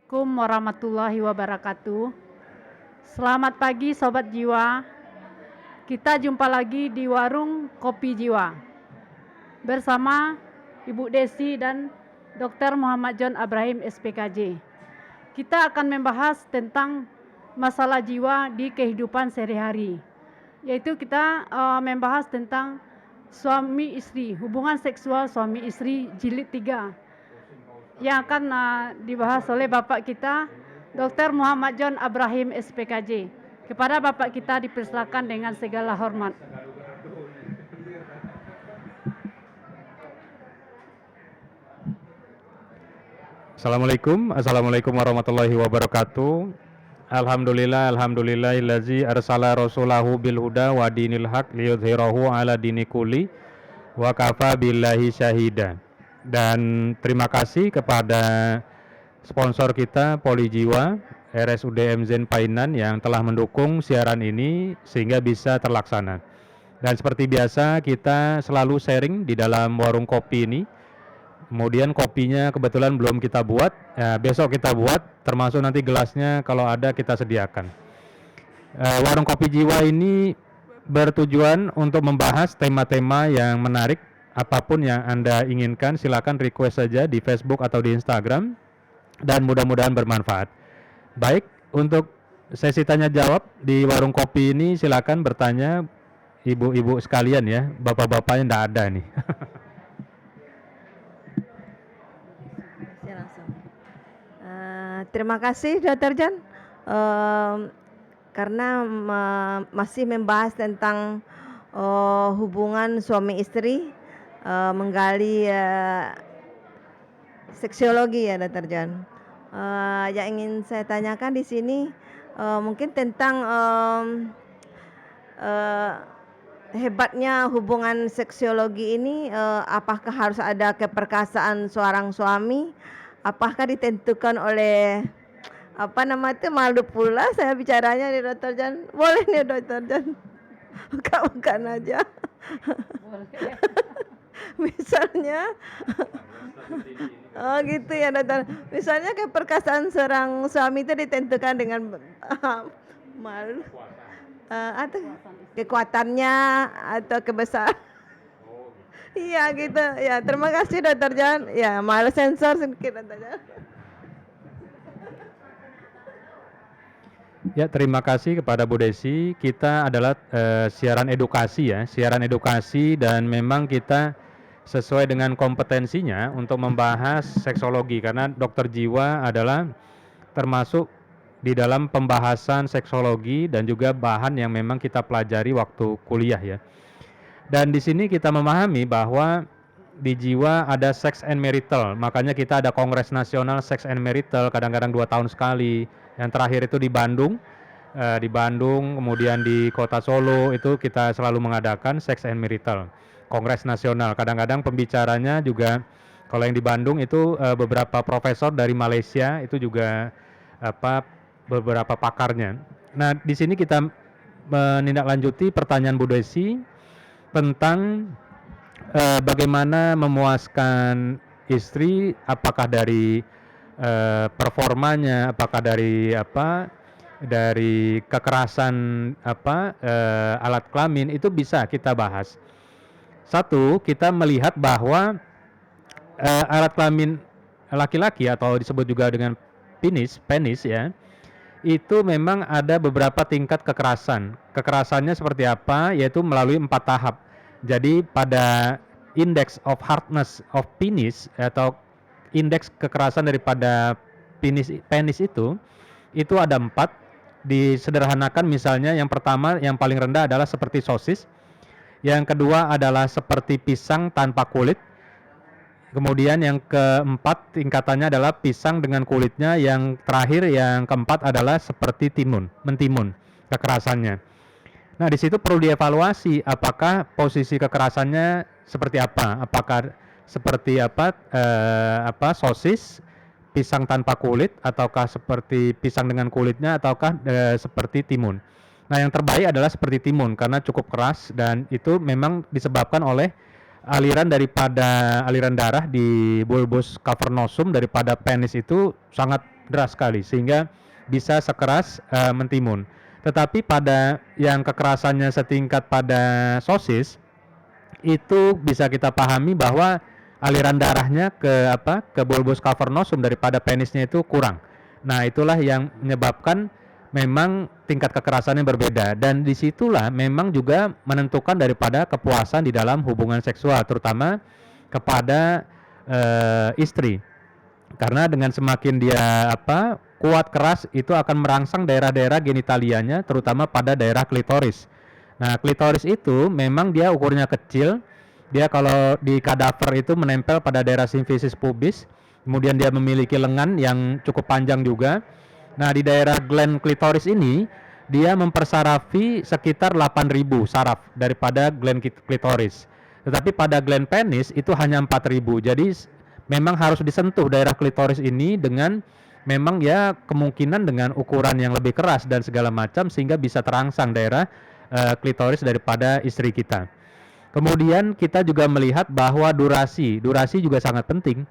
Assalamualaikum warahmatullahi wabarakatuh. Selamat pagi Sobat Jiwa. Kita jumpa lagi di Warung Kopi Jiwa bersama Ibu Desi dan Dr. Muhammad John Abrahim SPKJ. Kita akan membahas tentang masalah jiwa di kehidupan sehari-hari. Yaitu kita membahas tentang suami istri, hubungan seksual suami istri jilid 3 yang akan dibahas oleh Bapak kita Dr. Muhammad John Abrahim SPKJ. Kepada Bapak kita dipersilakan dengan segala hormat. Assalamualaikum warahmatullahi wabarakatuh. Alhamdulillahillazi arsala rasulahu bil huda wa dinil haq liyudhhirahu ala dini kulli wa kafa billahi syahida. Dan terima kasih kepada sponsor kita Polijiwa RSUD MZen Painan yang telah mendukung siaran ini sehingga bisa terlaksana. Dan seperti biasa kita selalu sharing di dalam warung kopi ini. Kemudian kopinya kebetulan belum kita buat, ya besok kita buat, termasuk nanti gelasnya kalau ada kita sediakan. Warung Kopi Jiwa ini bertujuan untuk membahas tema-tema yang menarik. Apapun yang Anda inginkan silakan request saja di Facebook atau di Instagram dan mudah-mudahan bermanfaat. Baik, untuk sesi tanya jawab di warung kopi ini silakan bertanya ibu-ibu sekalian ya, bapak-bapaknya enggak ada nih. Terima kasih Dr. John karena masih membahas tentang hubungan suami istri, menggali seksiologi ya Dr. John. Yang ingin saya tanyakan di sini mungkin tentang hebatnya hubungan seksiologi ini, apakah harus ada keperkasaan seorang suami? Apakah ditentukan oleh malu pula saya bicaranya nih Dr. John. Boleh nih Dr. John. Bukan aja. Misalnya oh gitu ya Dr. Misalnya keperkasaan seorang suami itu ditentukan dengan malu atau kekuatannya atau kebesaran. Iya gitu ya, terima kasih Dr. John. Ya malu sensor sedikit Dr. John. Ya, terima kasih kepada Bu Desi. Kita adalah siaran edukasi ya, siaran edukasi dan memang kita sesuai dengan kompetensinya untuk membahas seksologi karena dokter jiwa adalah termasuk di dalam pembahasan seksologi dan juga bahan yang memang kita pelajari waktu kuliah ya. Dan di sini kita memahami bahwa di jiwa ada sex and marital, makanya kita ada Kongres Nasional Sex and Marital kadang-kadang 2 tahun sekali. Yang terakhir itu di Bandung, kemudian di Kota Solo itu kita selalu mengadakan Sex and Marital Kongres Nasional. Kadang-kadang pembicaranya juga kalau yang di Bandung itu beberapa profesor dari Malaysia itu juga beberapa pakarnya. Nah, di sini kita menindaklanjuti pertanyaan Bu Desi tentang bagaimana memuaskan istri, apakah dari performanya, apakah dari dari kekerasan alat kelamin, itu bisa kita bahas. Satu, kita melihat bahwa alat kelamin laki-laki atau disebut juga dengan penis ya, itu memang ada beberapa tingkat kekerasan. Kekerasannya seperti apa? Yaitu melalui 4 tahap. Jadi pada index of hardness of penis atau indeks kekerasan daripada penis itu ada 4. Disederhanakan misalnya yang pertama yang paling rendah adalah seperti sosis. Yang kedua adalah seperti pisang tanpa kulit. Kemudian yang keempat tingkatannya adalah pisang dengan kulitnya. Yang terakhir yang keempat adalah seperti mentimun kekerasannya. Nah, di situ perlu dievaluasi apakah posisi kekerasannya seperti apa? Apakah seperti sosis, pisang tanpa kulit, ataukah seperti pisang dengan kulitnya, ataukah seperti timun? Nah, yang terbaik adalah seperti timun karena cukup keras dan itu memang disebabkan oleh aliran darah di bulbus cavernosum daripada penis itu sangat deras sekali sehingga bisa sekeras mentimun. Tetapi pada yang kekerasannya setingkat pada sosis itu bisa kita pahami bahwa aliran darahnya ke bulbus cavernosum daripada penisnya itu kurang. Nah, itulah yang menyebabkan memang tingkat kekerasannya berbeda, dan disitulah memang juga menentukan daripada kepuasan di dalam hubungan seksual, terutama kepada istri. Karena dengan semakin dia kuat keras, itu akan merangsang daerah-daerah genitalianya, terutama pada daerah klitoris. Nah, klitoris itu memang dia ukurnya kecil. Dia kalau di kadaver itu menempel pada daerah simfisis pubis. Kemudian dia memiliki lengan yang cukup panjang juga. Nah, di daerah gland klitoris ini dia mempersarafi sekitar 8.000 saraf daripada gland klitoris. Tetapi pada gland penis itu hanya 4.000. Jadi memang harus disentuh daerah klitoris ini dengan memang ya kemungkinan dengan ukuran yang lebih keras dan segala macam sehingga bisa terangsang daerah klitoris daripada istri kita. Kemudian kita juga melihat bahwa durasi juga sangat penting.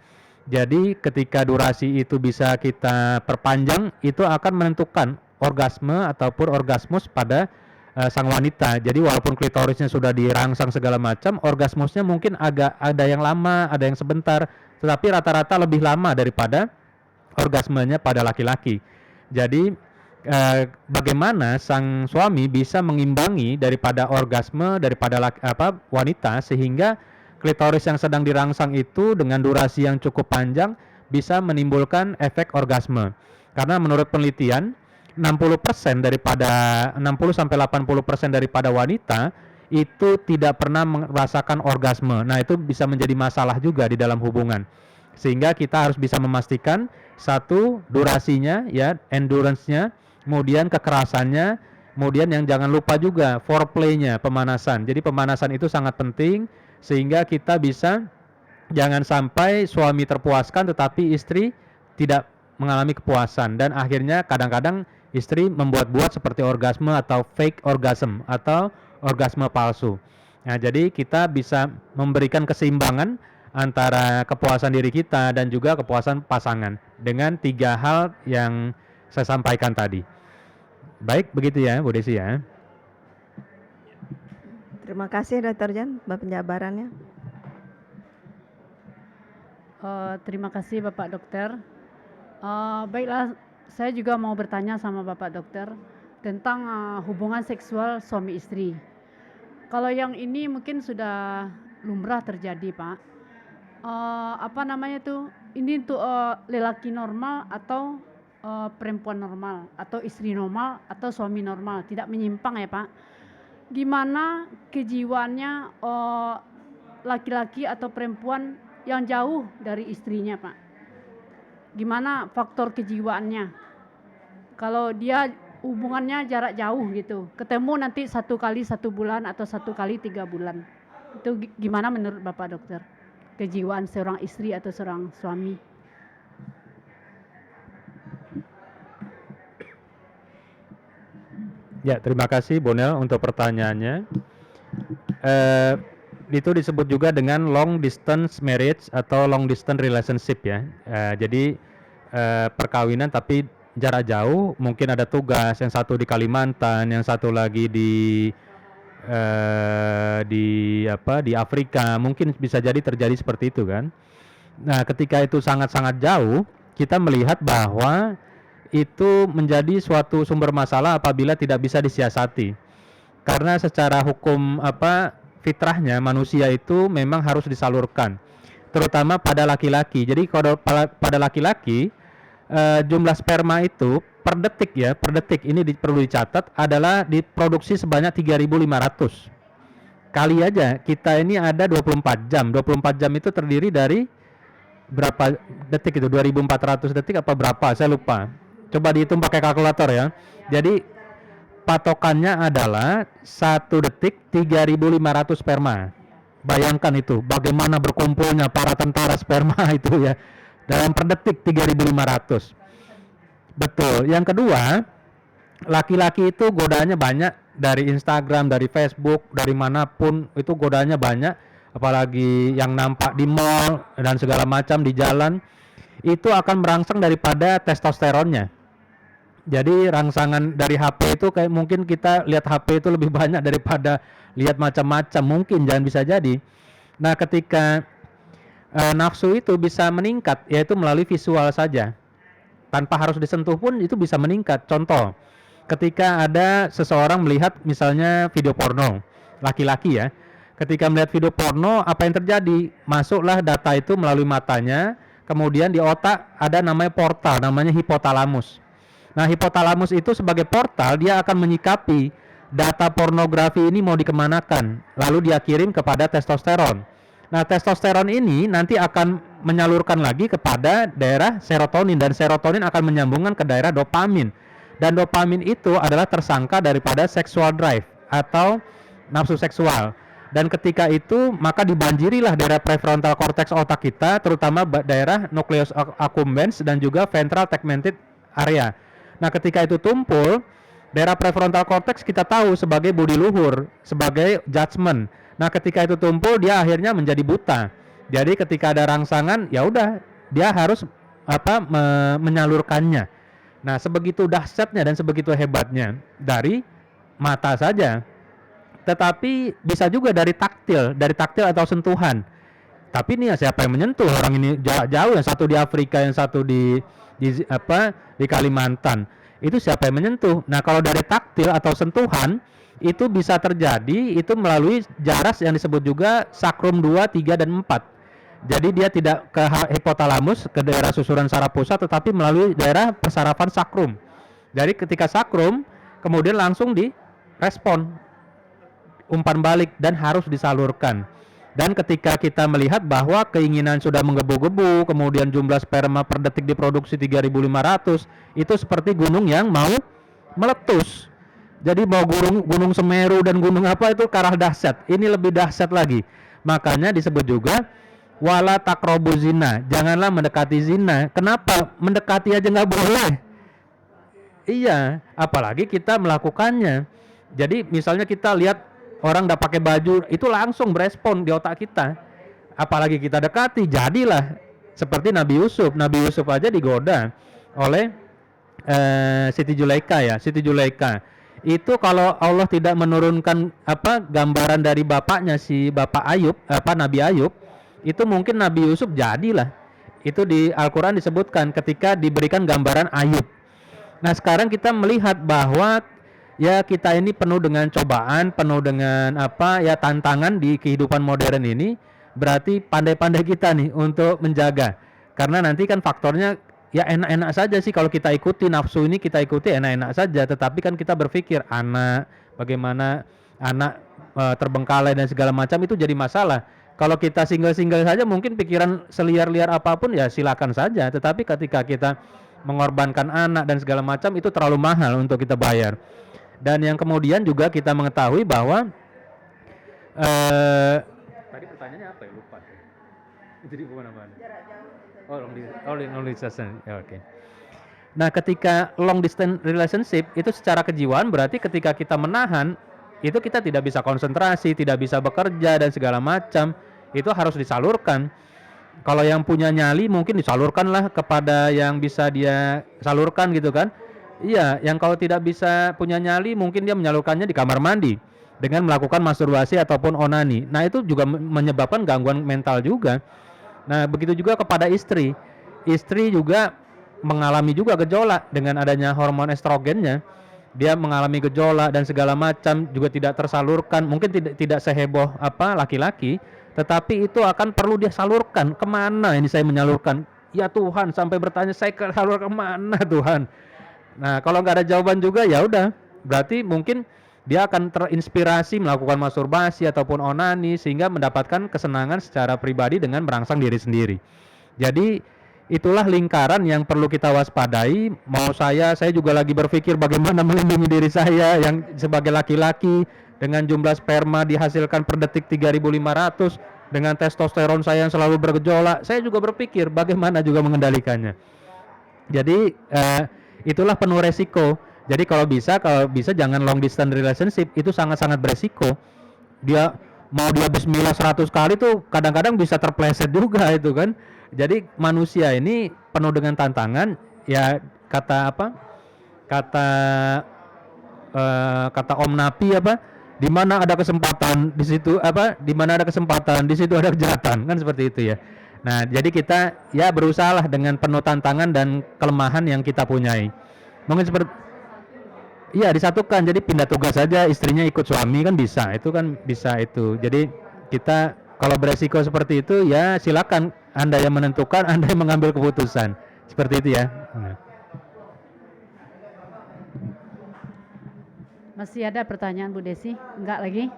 Jadi ketika durasi itu bisa kita perpanjang, itu akan menentukan orgasme ataupun orgasmus pada sang wanita. Jadi walaupun klitorisnya sudah dirangsang segala macam, orgasmusnya mungkin agak ada yang lama, ada yang sebentar, tetapi rata-rata lebih lama daripada orgasmenya pada laki-laki. Jadi bagaimana sang suami bisa mengimbangi daripada orgasme daripada wanita sehingga klitoris yang sedang dirangsang itu dengan durasi yang cukup panjang bisa menimbulkan efek orgasme. Karena menurut penelitian 60% daripada 60 sampai 80% daripada wanita itu tidak pernah merasakan orgasme. Nah, itu bisa menjadi masalah juga di dalam hubungan. Sehingga kita harus bisa memastikan satu, durasinya ya, endurance-nya, kemudian kekerasannya, kemudian yang jangan lupa juga foreplay-nya, pemanasan. Jadi pemanasan itu sangat penting sehingga kita bisa jangan sampai suami terpuaskan tetapi istri tidak mengalami kepuasan, dan akhirnya kadang-kadang istri membuat-buat seperti orgasme atau fake orgasm atau orgasme palsu. Nah, jadi kita bisa memberikan keseimbangan antara kepuasan diri kita dan juga kepuasan pasangan dengan 3 hal yang saya sampaikan tadi. Baik, begitu ya Bu Desi ya. Terima kasih Dr. Jan, penjabarannya. Terima kasih Bapak Dokter. Baiklah, saya juga mau bertanya sama Bapak Dokter tentang hubungan seksual suami istri. Kalau yang ini mungkin sudah lumrah terjadi, Pak. Ini untuk lelaki normal atau perempuan normal atau istri normal atau suami normal, tidak menyimpang ya Pak. Gimana kejiwaannya laki-laki atau perempuan yang jauh dari istrinya Pak? Gimana faktor kejiwaannya? Kalau dia hubungannya jarak jauh gitu, ketemu nanti 1 kali 1 bulan atau 1 kali 3 bulan, itu gimana menurut Bapak Dokter? Kejiwaan seorang istri atau seorang suami? Ya, terima kasih Bonel untuk pertanyaannya. Itu disebut juga dengan long distance marriage atau long distance relationship ya. Jadi perkawinan tapi jarak jauh, mungkin ada tugas, yang satu di Kalimantan, yang satu lagi di Afrika, mungkin bisa jadi terjadi seperti itu kan. Nah, ketika itu sangat-sangat jauh, kita melihat bahwa itu menjadi suatu sumber masalah apabila tidak bisa disiasati. Karena secara hukum fitrahnya manusia itu memang harus disalurkan, terutama pada laki-laki. Jadi kalau pada laki-laki jumlah sperma itu per detik ini perlu dicatat adalah diproduksi sebanyak 3.500 kali aja. Kita ini ada 24 jam. 24 jam itu terdiri dari berapa detik itu? 2.400 detik apa berapa? Saya lupa. Coba dihitung pakai kalkulator ya. Jadi patokannya adalah 1 detik 3.500 sperma. Bayangkan itu bagaimana berkumpulnya para tentara sperma itu ya. Dalam per detik 3.500. Betul. Yang kedua, laki-laki itu godaannya banyak dari Instagram, dari Facebook, dari manapun itu godaannya banyak, apalagi yang nampak di mall dan segala macam di jalan. itu akan merangsang daripada testosteronnya. Jadi rangsangan dari HP itu kayak mungkin kita lihat HP itu lebih banyak daripada lihat macam-macam, mungkin, jangan bisa jadi. Nah, ketika nafsu itu bisa meningkat, yaitu melalui visual saja, tanpa harus disentuh pun itu bisa meningkat. Contoh, ketika ada seseorang melihat misalnya video porno, laki-laki ya, ketika melihat video porno, apa yang terjadi? Masuklah data itu melalui matanya, kemudian di otak ada namanya portal, namanya hipotalamus. Nah, hipotalamus itu sebagai portal, dia akan menyikapi data pornografi ini mau dikemanakan, lalu dia kirim kepada testosteron. Nah, testosteron ini nanti akan menyalurkan lagi kepada daerah serotonin, dan serotonin akan menyambungkan ke daerah dopamin. Dan dopamin itu adalah tersangka daripada sexual drive atau nafsu seksual. Dan ketika itu maka dibanjirilah daerah prefrontal cortex otak kita, terutama daerah nucleus accumbens dan juga ventral tegmented area. Nah, ketika itu tumpul, daerah prefrontal cortex kita tahu sebagai budi luhur, sebagai judgment. Nah, ketika itu tumpul, dia akhirnya menjadi buta. Jadi ketika ada rangsangan, ya udah, dia harus menyalurkannya. Nah, sebegitu dahsyatnya dan sebegitu hebatnya dari mata saja. Tetapi bisa juga dari taktil atau sentuhan. Tapi ini ya siapa yang menyentuh? Orang ini jauh, yang satu di Afrika, yang satu di Kalimantan. Itu siapa yang menyentuh? Nah, kalau dari taktil atau sentuhan itu bisa terjadi itu melalui jaras yang disebut juga sakrum 2, 3 dan 4. Jadi dia tidak ke hipotalamus, ke daerah susuran saraf pusat, tetapi melalui daerah persarafan sakrum. Jadi ketika sakrum kemudian langsung direspon umpan balik dan harus disalurkan. Dan ketika kita melihat bahwa keinginan sudah menggebu-gebu, kemudian jumlah sperma per detik diproduksi 3.500, itu seperti gunung yang mau meletus. Jadi mau gunung Semeru dan gunung apa itu kalah dahsyat. Ini lebih dahsyat lagi. Makanya disebut juga wala taqrabu zina. Janganlah mendekati zina. Kenapa? Mendekati aja nggak boleh. Iya, apalagi kita melakukannya. Jadi misalnya kita lihat orang udah pakai baju, itu langsung berespon di otak kita. Apalagi kita dekati, jadilah seperti Nabi Yusuf. Nabi Yusuf aja digoda oleh Siti Zulaikha ya. Siti Zulaikha itu kalau Allah tidak menurunkan gambaran dari bapaknya, si bapak Ayub, Nabi Ayub, itu mungkin Nabi Yusuf jadilah. Itu di Al-Quran disebutkan ketika diberikan gambaran Ayub. Nah, sekarang kita melihat bahwa ya kita ini penuh dengan cobaan, penuh dengan tantangan di kehidupan modern ini. Berarti pandai-pandai kita nih untuk menjaga. Karena nanti kan faktornya ya enak-enak saja sih kalau kita ikuti nafsu ini, kita ikuti enak-enak saja. Tetapi kan kita berpikir bagaimana anak terbengkalai dan segala macam, itu jadi masalah. Kalau kita single-single saja mungkin pikiran seliar-liar apapun ya silakan saja. Tetapi ketika kita mengorbankan anak dan segala macam, itu terlalu mahal untuk kita bayar. Dan yang kemudian juga kita mengetahui bahwa tadi pertanyaannya apa ya, lupa. Jadi bukan apa? Long distance. Ya, oke. Nah, ketika long distance relationship itu secara kejiwaan berarti ketika kita menahan itu kita tidak bisa konsentrasi, tidak bisa bekerja dan segala macam, itu harus disalurkan. Kalau yang punya nyali mungkin disalurkanlah kepada yang bisa dia salurkan gitu kan. Iya, yang kalau tidak bisa punya nyali mungkin dia menyalurkannya di kamar mandi dengan melakukan masturbasi ataupun onani. Nah, itu juga menyebabkan gangguan mental juga. Nah, begitu juga kepada istri. Istri juga mengalami juga gejolak dengan adanya hormon estrogennya. Dia mengalami gejolak dan segala macam, juga tidak tersalurkan. Mungkin tidak seheboh laki-laki, tetapi itu akan perlu dia salurkan. Kemana ini saya menyalurkan? Ya Tuhan, sampai bertanya saya salurkan kemana Tuhan? Nah, kalau nggak ada jawaban juga ya udah, berarti mungkin dia akan terinspirasi melakukan masturbasi ataupun onani sehingga mendapatkan kesenangan secara pribadi dengan merangsang diri sendiri. Jadi itulah lingkaran yang perlu kita waspadai. Mau saya juga lagi berpikir bagaimana melindungi diri saya yang sebagai laki-laki dengan jumlah sperma dihasilkan per detik 3.500, dengan testosteron saya yang selalu bergejolak. Saya juga berpikir bagaimana juga mengendalikannya. Jadi itulah penuh resiko. Jadi kalau bisa jangan long distance relationship, itu sangat-sangat beresiko. Dia bismillah 100 kali tuh kadang-kadang bisa terpleset juga itu kan. Jadi manusia ini penuh dengan tantangan, ya kata apa? Kata kata Om Napi apa? Di mana ada kesempatan di situ apa? Di mana ada kesempatan di situ ada kejahatan, kan seperti itu ya. Nah, jadi kita ya berusahalah dengan penuh tantangan dan kelemahan yang kita punyai. Mungkin seperti iya disatukan, jadi pindah tugas saja, istrinya ikut suami kan bisa, itu kan bisa itu. Jadi kita kalau beresiko seperti itu ya silakan Anda yang menentukan, Anda yang mengambil keputusan. Seperti itu ya. Nah. Masih ada pertanyaan Bu Desi? Enggak lagi?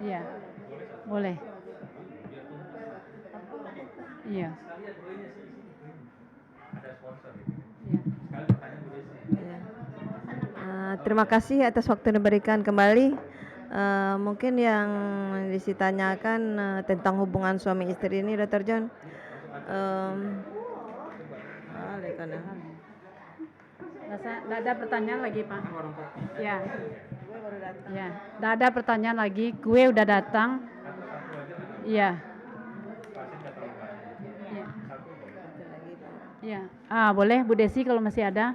Iya. Boleh. Iya. Iya. Ya. Terima kasih atas waktu yang diberikan kembali. Mungkin yang ditanyakan tentang hubungan suami istri ini, Dr. John. Nggak ada pertanyaan lagi, Pak. Ya. Ya. Nggak ada pertanyaan lagi. Kue udah datang. Iya. Iya. Iya. Boleh Bu Desi kalau masih ada.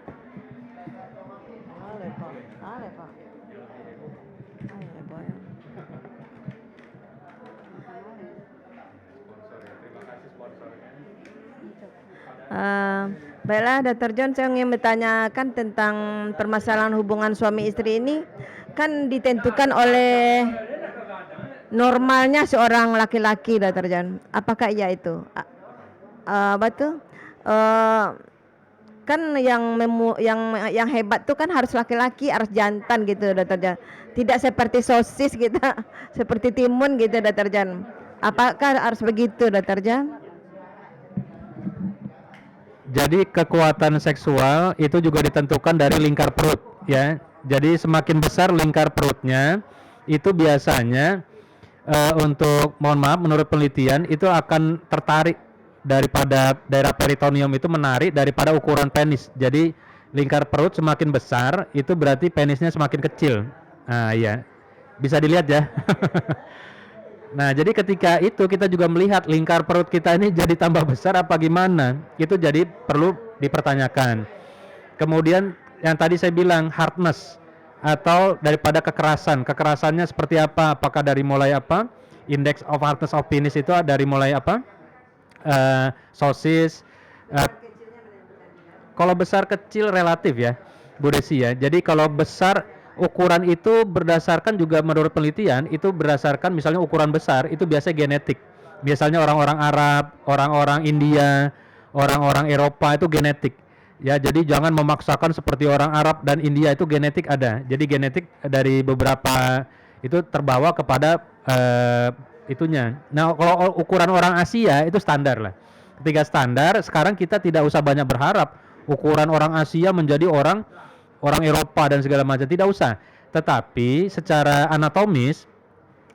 Baiklah, Dr. John, saya ingin bertanyakan tentang permasalahan hubungan suami istri ini kan ditentukan oleh normalnya seorang laki-laki, Dr. John. Apakah iya itu? Betul? Kan yang hebat tuh kan harus laki-laki, harus jantan gitu, Dr. John. Tidak seperti sosis gitu, seperti timun gitu, Dr. John. Apakah harus begitu, Dr. John? Jadi kekuatan seksual itu juga ditentukan dari lingkar perut ya. Jadi semakin besar lingkar perutnya itu biasanya untuk mohon maaf menurut penelitian itu akan tertarik daripada daerah peritoneum itu menarik daripada ukuran penis. Jadi lingkar perut semakin besar itu berarti penisnya semakin kecil. Nah, iya. Bisa dilihat ya. Nah, jadi ketika itu kita juga melihat lingkar perut kita ini jadi tambah besar apa gimana? Itu jadi perlu dipertanyakan. Kemudian yang tadi saya bilang hardness atau daripada kekerasan. Kekerasannya seperti apa? Apakah dari mulai apa? Index of hardness of penis itu dari mulai apa? Sosis. Kalau besar kecil relatif ya, Bu Desi ya. Jadi kalau besar ukuran itu berdasarkan juga menurut penelitian itu berdasarkan misalnya ukuran besar itu biasanya genetik. Biasanya orang-orang Arab, orang-orang India, orang-orang Eropa itu genetik. Ya, jadi jangan memaksakan seperti orang Arab dan India itu genetik ada. Jadi genetik dari beberapa itu terbawa kepada itunya. Nah, kalau ukuran orang Asia itu standar lah. Ketika standar, sekarang kita tidak usah banyak berharap ukuran orang Asia menjadi orang Eropa dan segala macam, tidak usah. Tetapi secara anatomis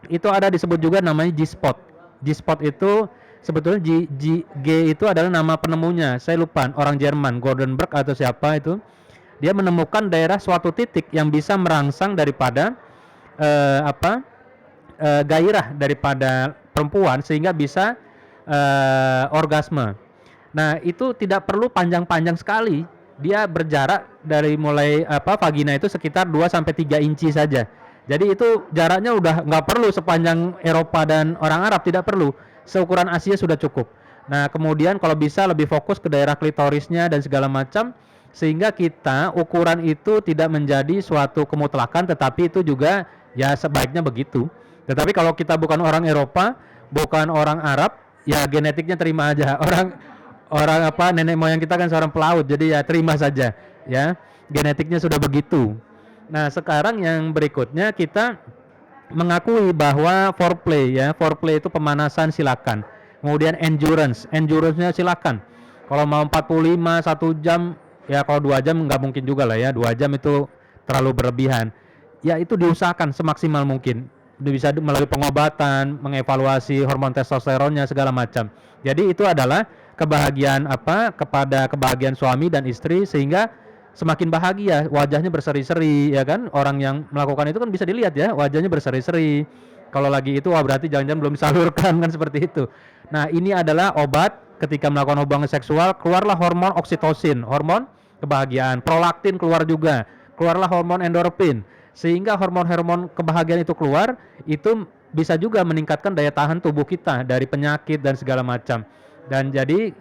itu ada disebut juga namanya G-spot. G-spot itu sebetulnya G itu adalah nama penemunya. Saya lupa, orang Jerman, Goldenberg atau siapa itu. Dia menemukan daerah suatu titik yang bisa merangsang daripada gairah daripada perempuan sehingga bisa orgasme. Nah, itu tidak perlu panjang-panjang sekali. Dia berjarak dari mulai vagina itu sekitar 2 sampai 3 inci saja. Jadi itu jaraknya udah nggak perlu sepanjang Eropa dan orang Arab, tidak perlu. Seukuran Asia sudah cukup. Nah, kemudian kalau bisa lebih fokus ke daerah klitorisnya dan segala macam sehingga kita ukuran itu tidak menjadi suatu kemutlakan, tetapi itu juga ya sebaiknya begitu. Tetapi kalau kita bukan orang Eropa, bukan orang Arab, ya genetiknya terima aja. Orang nenek moyang kita kan seorang pelaut, jadi ya terima saja ya, genetiknya sudah begitu. Nah, sekarang yang berikutnya kita mengakui bahwa foreplay itu pemanasan silakan. Kemudian endurance-nya silakan. Kalau mau 45 1 jam ya, kalau 2 jam nggak mungkin juga lah ya, 2 jam itu terlalu berlebihan. Ya itu diusahakan semaksimal mungkin. Bisa melalui pengobatan, mengevaluasi hormon testosteronnya segala macam. Jadi itu adalah kebahagiaan kepada kebahagiaan suami dan istri sehingga semakin bahagia, wajahnya berseri-seri ya kan. Orang yang melakukan itu kan bisa dilihat ya, wajahnya berseri-seri, Kalau lagi itu wah berarti jangan-jangan belum disalurkan kan seperti itu. Nah, ini adalah obat ketika melakukan hubungan seksual keluarlah hormon oksitosin, hormon kebahagiaan, prolaktin keluar juga, keluarlah hormon endorfin. Sehingga hormon-hormon kebahagiaan itu keluar, itu bisa juga meningkatkan daya tahan tubuh kita dari penyakit dan segala macam. Dan jadi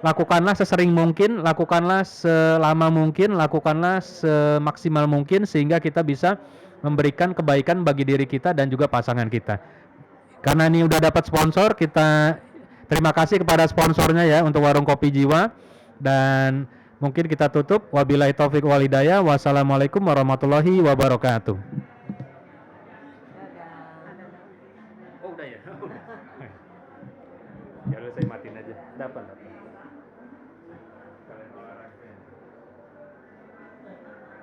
lakukanlah sesering mungkin, lakukanlah selama mungkin, lakukanlah semaksimal mungkin sehingga kita bisa memberikan kebaikan bagi diri kita dan juga pasangan kita. Karena ini udah dapat sponsor, kita terima kasih kepada sponsornya ya untuk Warung Kopi Jiwa. Dan mungkin kita tutup. Wabillahi taufik wal hidayah. Wassalamualaikum warahmatullahi wabarakatuh. Oh udah ya. Ya udah saya matiin aja. Dapat.